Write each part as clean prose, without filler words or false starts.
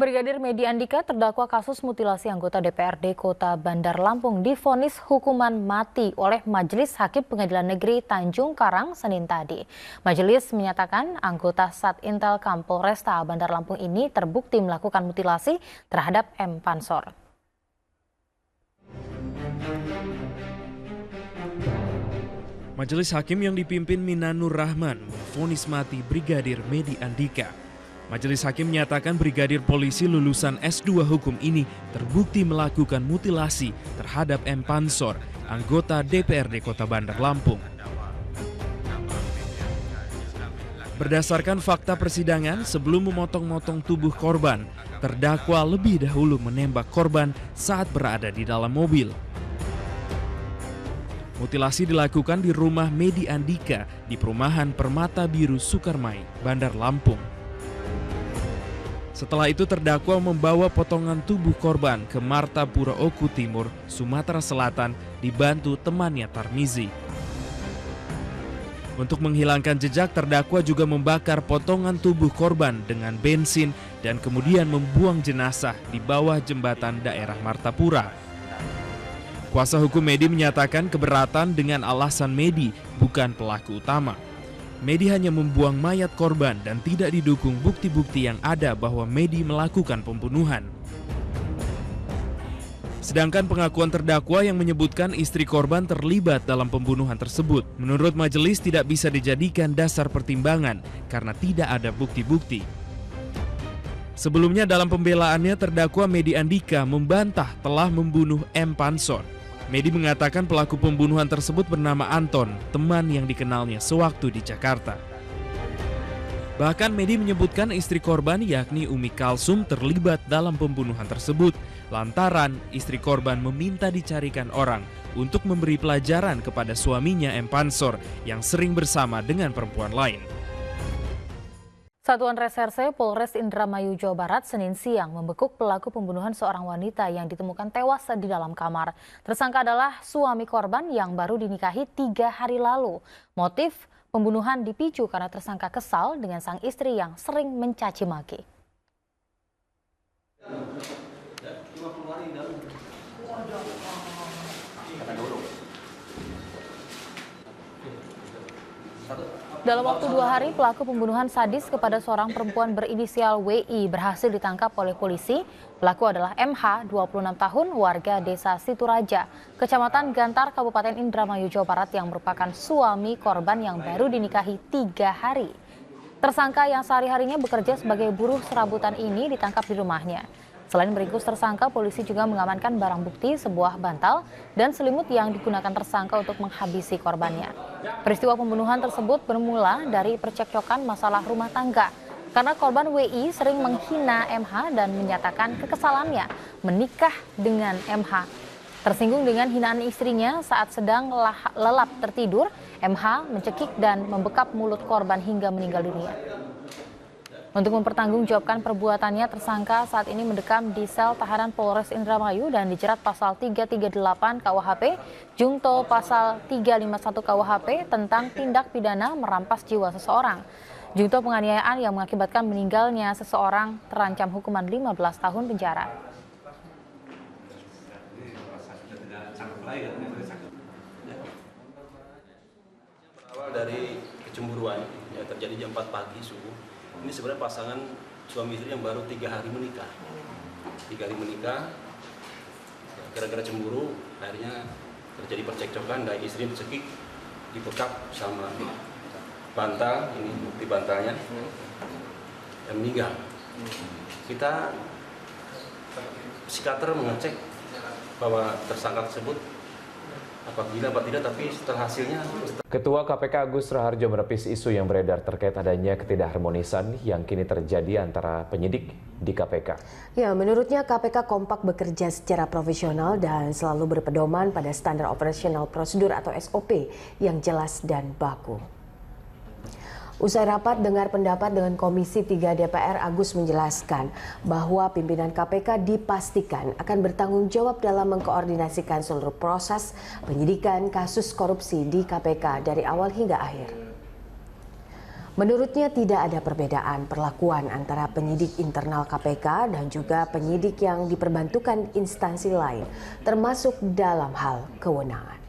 Brigadir Medi Andika terdakwa kasus mutilasi anggota DPRD Kota Bandar Lampung divonis hukuman mati oleh Majelis Hakim Pengadilan Negeri Tanjung Karang Senin tadi. Majelis menyatakan anggota Satintel Kapolresta Bandar Lampung ini terbukti melakukan mutilasi terhadap M. Pansor. Majelis Hakim yang dipimpin Minanur Rahman memvonis mati Brigadir Medi Andika. Majelis Hakim menyatakan Brigadir Polisi lulusan S2 Hukum ini terbukti melakukan mutilasi terhadap M. Pansor, anggota DPRD Kota Bandar Lampung. Berdasarkan fakta persidangan, sebelum memotong-motong tubuh korban, terdakwa lebih dahulu menembak korban saat berada di dalam mobil. Mutilasi dilakukan di rumah Medi Andika di perumahan Permata Biru Sukarmai, Bandar Lampung. Setelah itu terdakwa membawa potongan tubuh korban ke Martapura Oku Timur, Sumatera Selatan dibantu temannya Tarmizi. Untuk menghilangkan jejak, terdakwa juga membakar potongan tubuh korban dengan bensin dan kemudian membuang jenazah di bawah jembatan daerah Martapura. Kuasa hukum Medi menyatakan keberatan dengan alasan Medi bukan pelaku utama. Medi hanya membuang mayat korban dan tidak didukung bukti-bukti yang ada bahwa Medi melakukan pembunuhan. Sedangkan pengakuan terdakwa yang menyebutkan istri korban terlibat dalam pembunuhan tersebut, menurut majelis tidak bisa dijadikan dasar pertimbangan karena tidak ada bukti-bukti. Sebelumnya dalam pembelaannya terdakwa Medi Andika membantah telah membunuh M. Pansor. Medi mengatakan pelaku pembunuhan tersebut bernama Anton, teman yang dikenalnya sewaktu di Jakarta. Bahkan Medi menyebutkan istri korban yakni Umi Kalsum terlibat dalam pembunuhan tersebut lantaran istri korban meminta dicarikan orang untuk memberi pelajaran kepada suaminya M. Pansor yang sering bersama dengan perempuan lain. Satuan Reserse Polres Indramayu, Jawa Barat, Senin siang membekuk pelaku pembunuhan seorang wanita yang ditemukan tewas di dalam kamar. Tersangka adalah suami korban yang baru dinikahi 3 hari lalu. Motif pembunuhan dipicu karena tersangka kesal dengan sang istri yang sering mencaci maki. Dalam waktu 2 hari, pelaku pembunuhan sadis kepada seorang perempuan berinisial WI berhasil ditangkap oleh polisi. Pelaku adalah MH, 26 tahun, warga desa Situraja, Kecamatan Gantar, Kabupaten Indramayu, Jawa Barat yang merupakan suami korban yang baru dinikahi 3 hari. Tersangka yang sehari-harinya bekerja sebagai buruh serabutan ini ditangkap di rumahnya. Selain meringkus tersangka, polisi juga mengamankan barang bukti sebuah bantal dan selimut yang digunakan tersangka untuk menghabisi korbannya. Peristiwa pembunuhan tersebut bermula dari percekcokan masalah rumah tangga. Karena korban WI sering menghina MH dan menyatakan kekesalannya menikah dengan MH. Tersinggung dengan hinaan istrinya saat sedang lelap tertidur, MH mencekik dan membekap mulut korban hingga meninggal dunia. Untuk mempertanggungjawabkan perbuatannya, tersangka saat ini mendekam di sel tahanan Polres Indramayu dan dijerat pasal 338 KUHP, Jungto pasal 351 KUHP tentang tindak pidana merampas jiwa seseorang. Jungto penganiayaan yang mengakibatkan meninggalnya seseorang terancam hukuman 15 tahun penjara. Berawal dari kecemburuan yang terjadi jam 4 pagi subuh. Ini sebenarnya pasangan suami istri yang baru 3 hari menikah. 3 hari menikah, gara-gara cemburu, akhirnya terjadi percekcokan dan istri mencekik, dibekap sama bantal, ini bukti bantalnya, dan meninggal. Kita psikiater mengecek bahwa tersangka tersebut apabila apa tidak, tapi setelah hasilnya. Ketua KPK Agus Raharjo menepis isu yang beredar terkait adanya ketidakharmonisan yang kini terjadi antara penyidik di KPK. Ya, menurutnya KPK kompak bekerja secara profesional dan selalu berpedoman pada standar operasional prosedur atau SOP yang jelas dan baku. Usai rapat dengar pendapat dengan Komisi 3 DPR, Agus menjelaskan bahwa pimpinan KPK dipastikan akan bertanggung jawab dalam mengkoordinasikan seluruh proses penyidikan kasus korupsi di KPK dari awal hingga akhir. Menurutnya tidak ada perbedaan perlakuan antara penyidik internal KPK dan juga penyidik yang diperbantukan instansi lain, termasuk dalam hal kewenangan.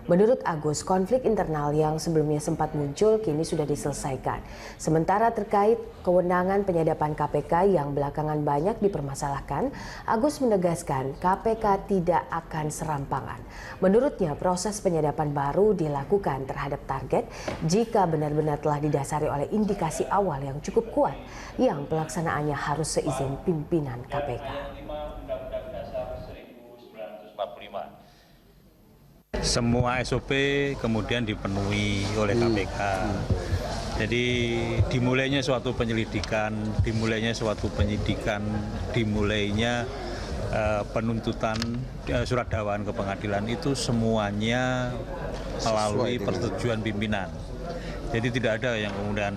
Menurut Agus, konflik internal yang sebelumnya sempat muncul kini sudah diselesaikan. Sementara terkait kewenangan penyadapan KPK yang belakangan banyak dipermasalahkan, Agus menegaskan KPK tidak akan serampangan. Menurutnya proses penyadapan baru dilakukan terhadap target jika benar-benar telah didasari oleh indikasi awal yang cukup kuat yang pelaksanaannya harus seizin pimpinan KPK. Semua SOP kemudian dipenuhi oleh KPK. Jadi dimulainya suatu penyelidikan, dimulainya penuntutan surat dakwaan ke pengadilan itu semuanya melalui persetujuan pimpinan. Jadi tidak ada yang kemudian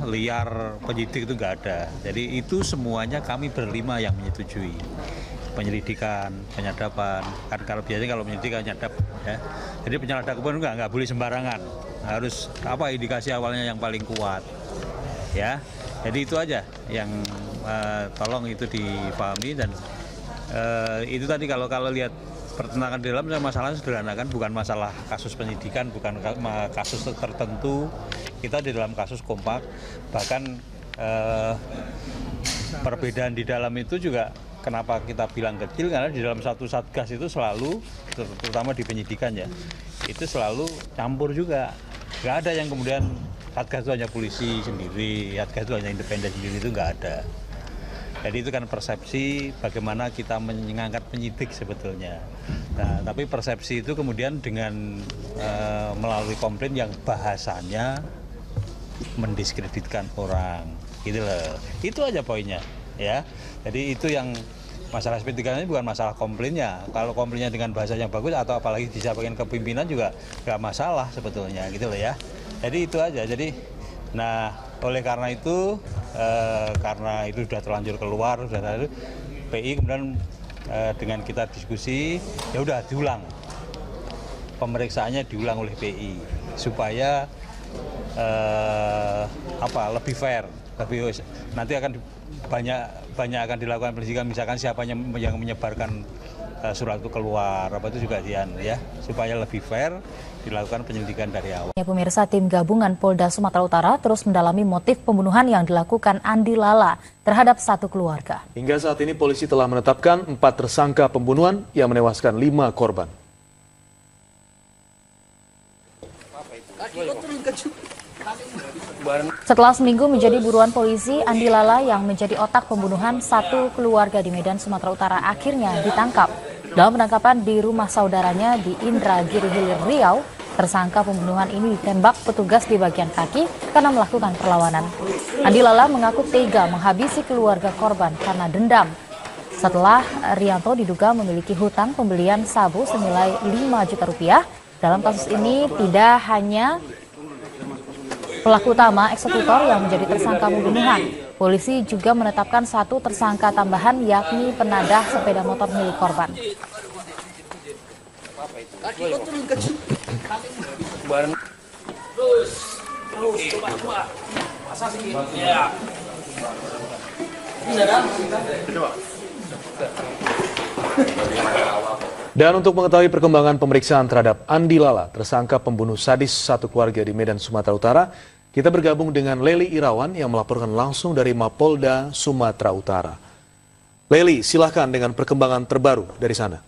liar penyidik itu nggak ada. Jadi itu semuanya kami berlima yang menyetujui. Penyelidikan, penyadapan, kan kalau biasanya kalau penyidik nyadap ya. Jadi penyadapan nggak boleh sembarangan, harus indikasi awalnya yang paling kuat ya. Jadi itu aja yang tolong itu dipahami dan itu tadi kalau lihat pertentangan di dalam masalahnya sederhana kan, bukan masalah kasus penyidikan, bukan kasus tertentu, kita di dalam kasus kompak, bahkan perbedaan di dalam itu juga. Kenapa kita bilang kecil? Karena di dalam satu satgas itu selalu, terutama di penyidikan ya, itu selalu campur juga. Nggak ada yang kemudian satgas itu hanya polisi sendiri, satgas itu hanya independen sendiri, itu nggak ada. Jadi itu kan persepsi bagaimana kita mengangkat penyidik sebetulnya. Nah, tapi persepsi itu kemudian dengan melalui komplain yang bahasanya mendiskreditkan orang, gitu loh. Itu aja poinnya. Ya, jadi itu yang masalah SP3 ini bukan masalah komplainnya. Kalau komplainnya dengan bahasa yang bagus atau apalagi disampaikan ke pimpinan juga nggak masalah sebetulnya, gitu loh ya. Jadi itu aja. Jadi, nah oleh karena itu sudah terlanjur keluar, PI kemudian dengan kita diskusi, ya udah diulang pemeriksaannya diulang oleh PI supaya lebih fair, nanti akan banyak akan dilakukan penyelidikan, misalkan siapa yang menyebarkan surat itu keluar, itu juga ya, supaya lebih fair dilakukan penyelidikan dari awal. Ya, pemirsa, tim gabungan Polda Sumatera Utara terus mendalami motif pembunuhan yang dilakukan Andi Lala terhadap satu keluarga. Hingga saat ini polisi telah menetapkan 4 tersangka pembunuhan yang menewaskan 5 korban. Setelah seminggu menjadi buruan polisi, Andi Lala yang menjadi otak pembunuhan satu keluarga di Medan, Sumatera Utara akhirnya ditangkap. Dalam penangkapan di rumah saudaranya di Indragiri Hilir, Riau, tersangka pembunuhan ini ditembak petugas di bagian kaki karena melakukan perlawanan. Andi Lala mengaku tega menghabisi keluarga korban karena dendam. Setelah Rianto diduga memiliki hutang pembelian sabu senilai 5 juta rupiah, dalam kasus ini tidak hanya pelaku utama eksekutor yang menjadi tersangka pembunuhan. Polisi juga menetapkan 1 tersangka tambahan, yakni penadah sepeda motor milik korban. Dan untuk mengetahui perkembangan pemeriksaan terhadap Andi Lala, tersangka pembunuh sadis satu keluarga di Medan, Sumatera Utara, kita bergabung dengan Leli Irawan yang melaporkan langsung dari Mapolda Sumatera Utara. Leli, silahkan dengan perkembangan terbaru dari sana.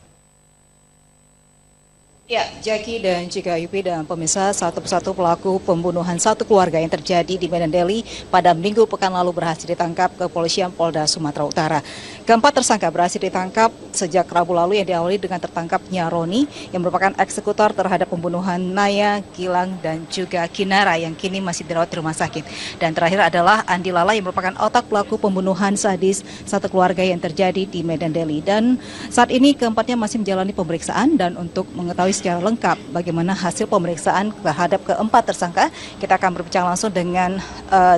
Ya, Jackie dan juga Yupi dan pemirsa, satu persatu pelaku pembunuhan satu keluarga yang terjadi di Medan Deli pada Minggu pekan lalu berhasil ditangkap kepolisian Polda Sumatera Utara. Keempat tersangka berhasil ditangkap sejak Rabu lalu yang diawali dengan tertangkapnya Roni yang merupakan eksekutor terhadap pembunuhan Naya, Gilang, dan juga Kinara yang kini masih dirawat di rumah sakit. Dan terakhir adalah Andi Lala yang merupakan otak pelaku pembunuhan sadis satu keluarga yang terjadi di Medan Deli. Dan saat ini keempatnya masih menjalani pemeriksaan, dan untuk mengetahui secara lengkap bagaimana hasil pemeriksaan terhadap keempat tersangka, kita akan berbincang langsung dengan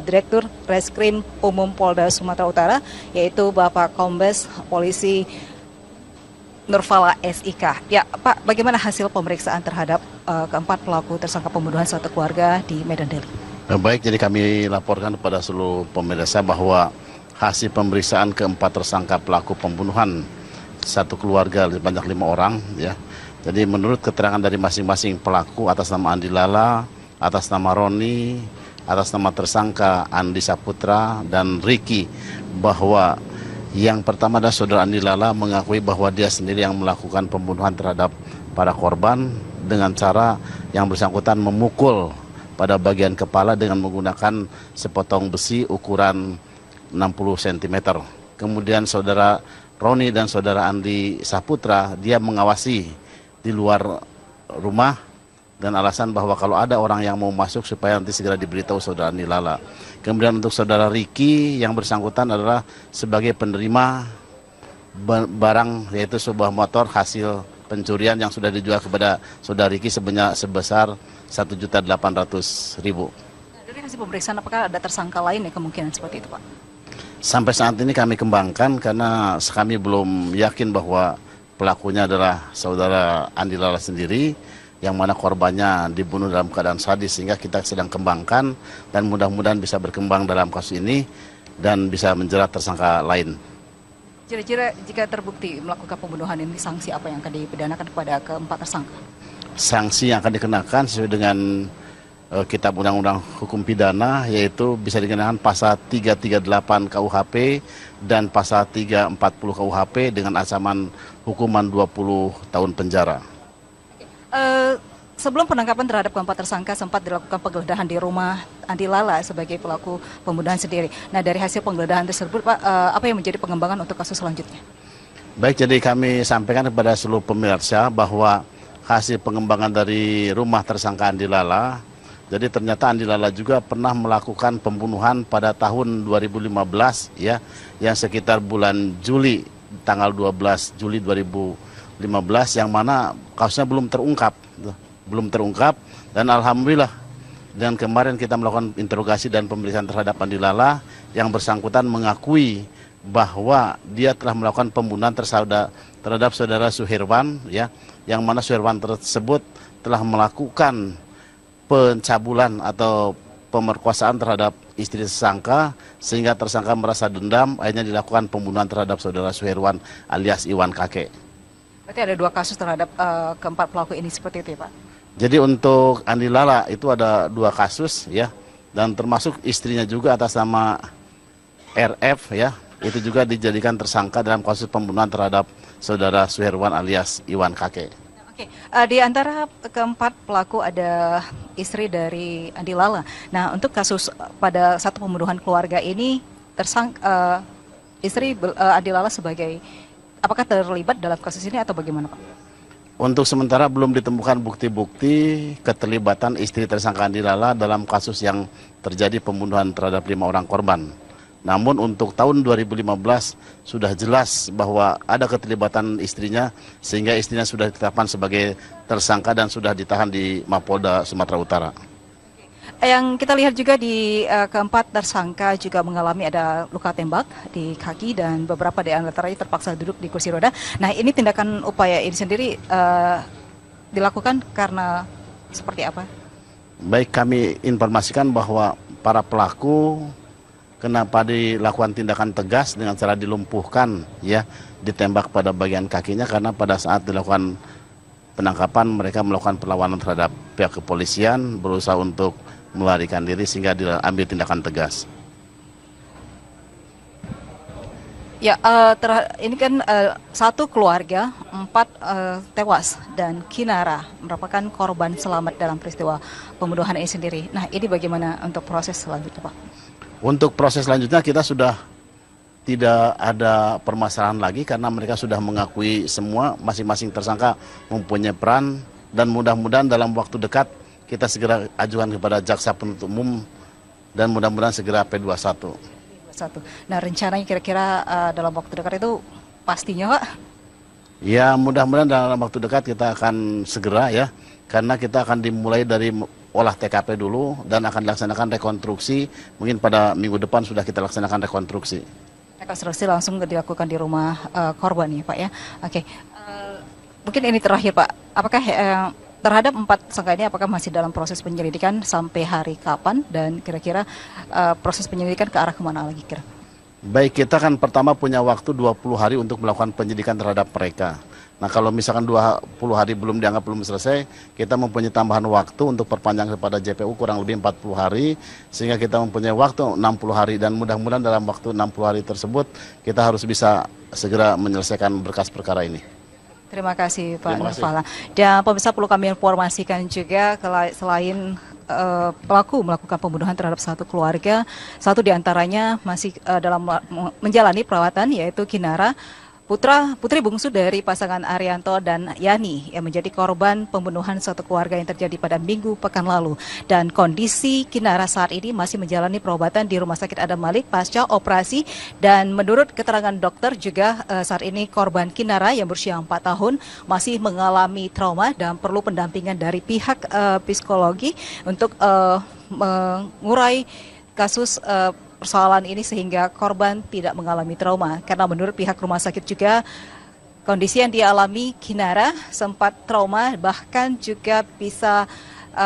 Direktur Reskrim Umum Polda Sumatera Utara, yaitu Bapak Kombes Polisi Nurfala SIK. Ya, Pak, bagaimana hasil pemeriksaan terhadap keempat pelaku tersangka pembunuhan satu keluarga di Medan Deli? Baik, jadi kami laporkan kepada seluruh pemirsa bahwa hasil pemeriksaan keempat tersangka pelaku pembunuhan satu keluarga sebanyak 5 orang, ya. Jadi menurut keterangan dari masing-masing pelaku atas nama Andi Lala, atas nama Roni, atas nama tersangka Andi Saputra dan Ricky, bahwa yang pertama adalah saudara Andi Lala mengakui bahwa dia sendiri yang melakukan pembunuhan terhadap para korban dengan cara yang bersangkutan memukul pada bagian kepala dengan menggunakan sepotong besi ukuran 60 cm. Kemudian saudara Roni dan saudara Andi Saputra, dia mengawasi di luar rumah dan alasan bahwa kalau ada orang yang mau masuk supaya nanti segera diberitahu saudara Andi Lala. Kemudian untuk saudara Ricky yang bersangkutan adalah sebagai penerima barang, yaitu sebuah motor hasil pencurian yang sudah dijual kepada saudara Ricky sebesar 1.800.000. Dari hasil pemeriksaan apakah ada tersangka lain ya kemungkinan seperti itu, Pak? Sampai saat ini kami kembangkan karena kami belum yakin bahwa pelakunya adalah saudara Andi Lala sendiri, yang mana korbannya dibunuh dalam keadaan sadis, sehingga kita sedang kembangkan dan mudah-mudahan bisa berkembang dalam kasus ini dan bisa menjerat tersangka lain. Kira-kira jika terbukti melakukan pembunuhan ini, sanksi apa yang akan dipidanakan kepada keempat tersangka? Sanksi yang akan dikenakan sesuai dengan Kitab Undang-Undang Hukum Pidana, yaitu bisa dikenakan pasal 338 KUHP dan pasal 340 KUHP dengan ancaman hukuman 20 tahun penjara. Sebelum penangkapan terhadap keempat tersangka sempat dilakukan penggeledahan di rumah Andi Lala sebagai pelaku pembunuhan sendiri. Nah, dari hasil penggeledahan tersebut, Pak, apa yang menjadi pengembangan untuk kasus selanjutnya? Baik, jadi kami sampaikan kepada seluruh pemirsa bahwa hasil pengembangan dari rumah tersangka Andi Lala, jadi ternyata Andi Lala juga pernah melakukan pembunuhan pada tahun 2015, ya, yang sekitar bulan Juli, tanggal 12 Juli 2015, yang mana kasusnya belum terungkap, dan alhamdulillah dan kemarin kita melakukan interogasi dan pemeriksaan terhadap Andi Lala, yang bersangkutan mengakui bahwa dia telah melakukan pembunuhan terhadap saudara Suherwan, ya, yang mana Suherwan tersebut telah melakukan pencabulan atau pemerkosaan terhadap istri tersangka, sehingga tersangka merasa dendam, akhirnya dilakukan pembunuhan terhadap saudara Suherwan alias Iwan Kakek. Berarti ada 2 kasus terhadap keempat pelaku ini seperti itu ya, Pak? Jadi untuk Andi Lala itu ada 2 kasus, ya, dan termasuk istrinya juga atas nama RF, ya, itu juga dijadikan tersangka dalam kasus pembunuhan terhadap saudara Suherwan alias Iwan Kakek. Oke, di antara keempat pelaku ada istri dari Andi Lala. Nah, untuk kasus pada satu pembunuhan keluarga ini, istri Andi Lala sebagai, apakah terlibat dalam kasus ini atau bagaimana, Pak? Untuk sementara belum ditemukan bukti-bukti keterlibatan istri tersangka Andi Lala dalam kasus yang terjadi pembunuhan terhadap 5 orang korban. Namun untuk tahun 2015 sudah jelas bahwa ada keterlibatan istrinya, sehingga istrinya sudah ditetapkan sebagai tersangka dan sudah ditahan di Mapolda Sumatera Utara. Yang kita lihat juga di keempat tersangka juga mengalami ada luka tembak di kaki dan beberapa di antaranya terpaksa duduk di kursi roda. Nah, ini tindakan upaya ini sendiri dilakukan karena seperti apa? Baik, kami informasikan bahwa para pelaku kenapa dilakukan tindakan tegas dengan cara dilumpuhkan, ya, ditembak pada bagian kakinya, karena pada saat dilakukan penangkapan mereka melakukan perlawanan terhadap pihak kepolisian, berusaha untuk melarikan diri sehingga diambil tindakan tegas. Ya, ini kan satu keluarga 4 tewas dan Kinara merupakan korban selamat dalam peristiwa pembunuhan ini sendiri. Nah, ini bagaimana untuk proses selanjutnya, Pak? Untuk proses selanjutnya kita sudah tidak ada permasalahan lagi karena mereka sudah mengakui semua, masing-masing tersangka mempunyai peran, dan mudah-mudahan dalam waktu dekat kita segera ajukan kepada jaksa penuntut umum dan mudah-mudahan segera P21. Nah, rencananya kira-kira dalam waktu dekat itu pastinya, Pak? Ya, mudah-mudahan dalam waktu dekat kita akan segera, ya, karena kita akan dimulai dari olah TKP dulu dan akan dilaksanakan rekonstruksi. Mungkin pada minggu depan sudah kita laksanakan rekonstruksi. Rekonstruksi langsung dilakukan di rumah korban ya, Pak, ya. Oke. Mungkin ini terakhir Pak, apakah terhadap 4 tersangka ini apakah masih dalam proses penyelidikan sampai hari kapan dan kira-kira proses penyelidikan ke arah kemana lagi kira? Baik, kita kan pertama punya waktu 20 hari untuk melakukan penyidikan terhadap mereka. Nah, kalau misalkan 20 hari belum dianggap belum selesai, kita mempunyai tambahan waktu untuk perpanjang kepada JPU kurang lebih 40 hari, sehingga kita mempunyai waktu 60 hari, dan mudah-mudahan dalam waktu 60 hari tersebut kita harus bisa segera menyelesaikan berkas perkara ini. Terima kasih Pak Nurfala. Dan pemirsa perlu kami informasikan juga selain pelaku melakukan pembunuhan terhadap satu keluarga, satu diantaranya masih dalam menjalani perawatan yaitu Kinara, putri bungsu dari pasangan Arianto dan Yani yang menjadi korban pembunuhan satu keluarga yang terjadi pada Minggu pekan lalu. Dan kondisi Kinara saat ini masih menjalani perobatan di Rumah Sakit Adam Malik pasca operasi, dan menurut keterangan dokter juga saat ini korban Kinara yang berusia 4 tahun masih mengalami trauma dan perlu pendampingan dari pihak psikologi untuk mengurai kasus persoalan ini sehingga korban tidak mengalami trauma. Karena menurut pihak rumah sakit juga kondisi yang dialami Kinara sempat trauma, bahkan juga bisa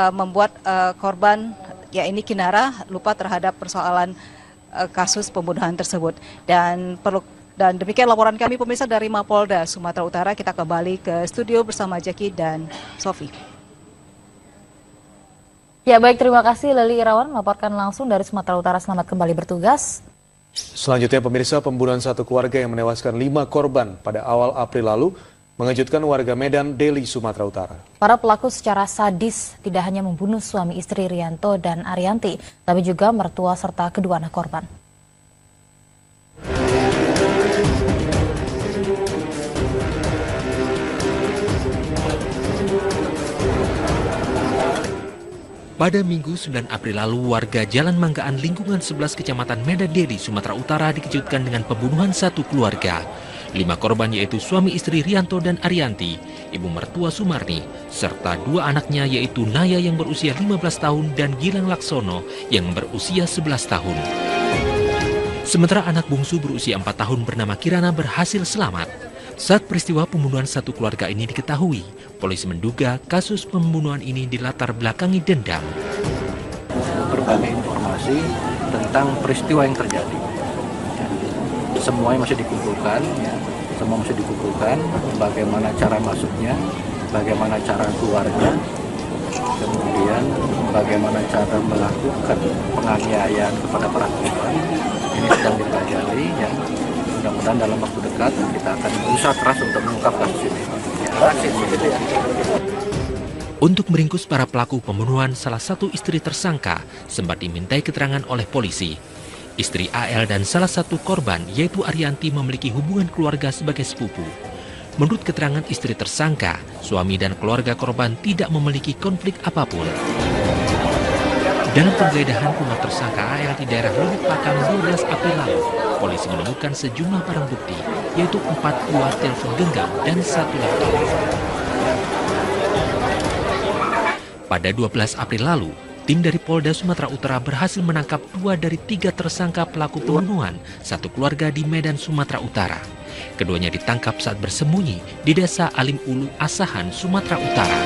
membuat korban ini Kinara lupa terhadap persoalan kasus pembunuhan tersebut. Dan demikian laporan kami pemirsa dari Mapolda Sumatera Utara. Kita kembali ke studio bersama Jackie dan Sofi. Ya baik, terima kasih Leli Irawan melaporkan langsung dari Sumatera Utara. Selamat kembali bertugas. Selanjutnya pemirsa, pembunuhan satu keluarga yang menewaskan 5 korban pada awal April lalu mengejutkan warga Medan, Deli, Sumatera Utara. Para pelaku secara sadis tidak hanya membunuh suami istri Rianto dan Arianti, tapi juga mertua serta kedua anak korban. Pada Minggu 9 April lalu, warga Jalan Manggaan lingkungan 11 Kecamatan Medan Deli, Sumatera Utara dikejutkan dengan pembunuhan satu keluarga. 5 korban yaitu suami istri Rianto dan Arianti, ibu mertua Sumarni, serta 2 anaknya yaitu Naya yang berusia 15 tahun dan Gilang Laksono yang berusia 11 tahun. Sementara anak bungsu berusia 4 tahun bernama Kirana berhasil selamat. Saat peristiwa pembunuhan satu keluarga ini diketahui, polisi menduga kasus pembunuhan ini dilatar belakangi dendam. Berbagai informasi tentang peristiwa yang terjadi. Semuanya masih dikumpulkan, semua masih dikumpulkan, bagaimana cara masuknya, bagaimana cara keluarnya, kemudian bagaimana cara melakukan penganiayaan kepada para korban. Ini sedang dipelajari, ya. Mudah-mudahan dalam waktu dekat kita akan berusaha keras untuk mengungkap kasus ini. Untuk meringkus para pelaku pembunuhan, salah satu istri tersangka sempat dimintai keterangan oleh polisi. Istri AL dan salah satu korban yaitu Arianti memiliki hubungan keluarga sebagai sepupu. Menurut keterangan istri tersangka, suami dan keluarga korban tidak memiliki konflik apapun. Dalam penggeledahan rumah tersangka AL di daerah Lubuk Pakam 12 April lalu, polisi menemukan sejumlah barang bukti, yaitu 4 buah telepon genggam dan 1 laptop. Pada 12 April lalu, tim dari Polda Sumatera Utara berhasil menangkap 2 dari 3 tersangka pelaku pembunuhan satu keluarga di Medan, Sumatera Utara. Keduanya ditangkap saat bersembunyi di desa Alim Ulu, Asahan, Sumatera Utara.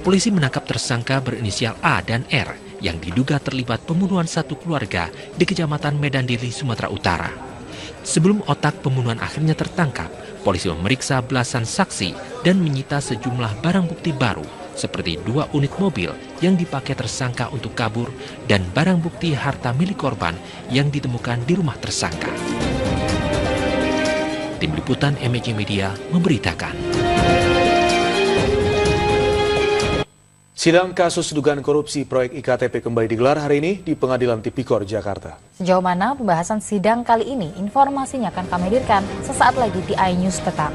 Polisi menangkap tersangka berinisial A dan R yang diduga terlibat pembunuhan satu keluarga di Kecamatan Medan Deli, Sumatera Utara. Sebelum otak pembunuhan akhirnya tertangkap, polisi memeriksa belasan saksi dan menyita sejumlah barang bukti baru seperti 2 unit mobil yang dipakai tersangka untuk kabur dan barang bukti harta milik korban yang ditemukan di rumah tersangka. Tim Liputan MJ Media memberitakan. Sidang kasus dugaan korupsi proyek IKTP kembali digelar hari ini di Pengadilan Tipikor, Jakarta. Sejauh mana pembahasan sidang kali ini? Informasinya akan kami hadirkan sesaat lagi di iNews Petang.